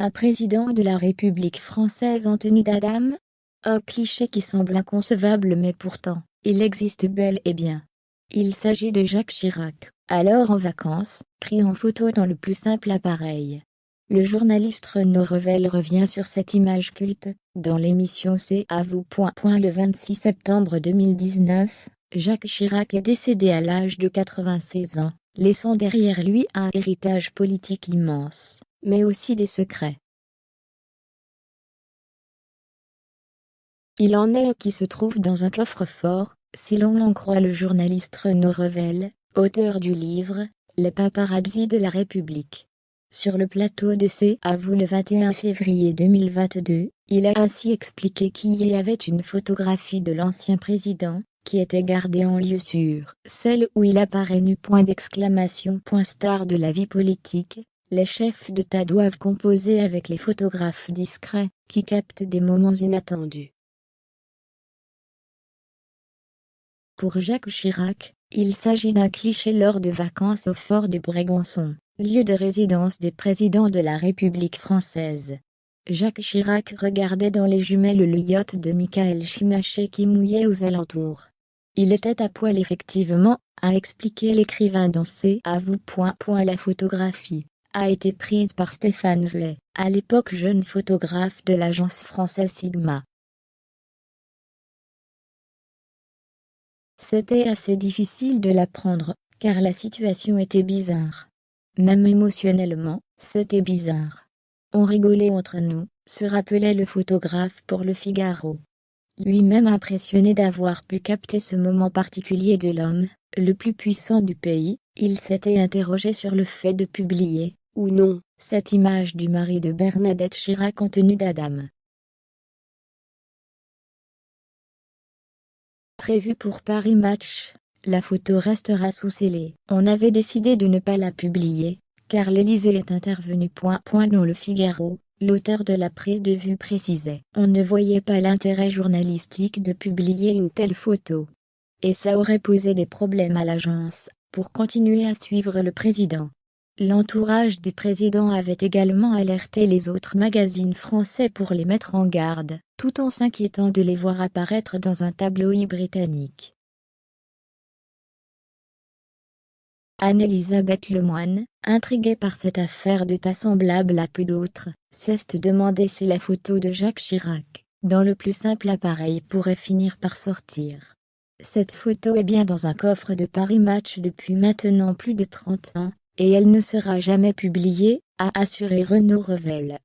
Un président de la République française en tenue d'Adam? Un cliché qui semble inconcevable mais pourtant, il existe bel et bien. Il s'agit de Jacques Chirac, alors en vacances, pris en photo dans le plus simple appareil. Le journaliste Renaud Revel revient sur cette image culte, dans l'émission C'est à vous. Le 26 septembre 2019, Jacques Chirac est décédé à l'âge de 96 ans, laissant derrière lui un héritage politique immense, mais aussi des secrets. Il en est qui se trouve dans un coffre-fort, si l'on en croit le journaliste Renaud Revel, auteur du livre « Les paparazzis de la République ». Sur le plateau de C'est à vous le 21 février 2022, il a ainsi expliqué qu'il y avait une photographie de l'ancien président, qui était gardée en lieu sûr, celle où il apparaît nu. Star de la vie politique, les chefs d'État doivent composer avec les photographes discrets, qui captent des moments inattendus. Pour Jacques Chirac, il s'agit d'un cliché lors de vacances au fort de Brégançon, lieu de résidence des présidents de la République française. Jacques Chirac regardait dans les jumelles le yacht de Michael Schumacher qui mouillait aux alentours. Il était à poil effectivement, a expliqué l'écrivain dans C'est à vous. La photographie a été prise par Stéphane Vuet, à l'époque jeune photographe de l'agence française Sigma. C'était assez difficile de la prendre, car la situation était bizarre. Même émotionnellement, c'était bizarre. On rigolait entre nous, se rappelait le photographe pour Le Figaro. Lui-même impressionné d'avoir pu capter ce moment particulier de l'homme, le plus puissant du pays, il s'était interrogé sur le fait de publier, ou non, cette image du mari de Bernadette Chirac en tenue d'Adam. Prévue pour Paris Match, la photo restera sous scellé. On avait décidé de ne pas la publier, car l'Élysée est intervenu. Dans Le Figaro, l'auteur de la prise de vue précisait: on ne voyait pas l'intérêt journalistique de publier une telle photo. Et ça aurait posé des problèmes à l'agence, pour continuer à suivre le président. L'entourage du président avait également alerté les autres magazines français pour les mettre en garde, tout en s'inquiétant de les voir apparaître dans un tabloïd britannique. Anne-Elisabeth Lemoine, intriguée par cette affaire de tas semblable à peu d'autres, s'est demandé si la photo de Jacques Chirac, dans le plus simple appareil pourrait finir par sortir. Cette photo est bien dans un coffre de Paris Match depuis maintenant plus de 30 ans, et elle ne sera jamais publiée, a assuré Renaud Revel.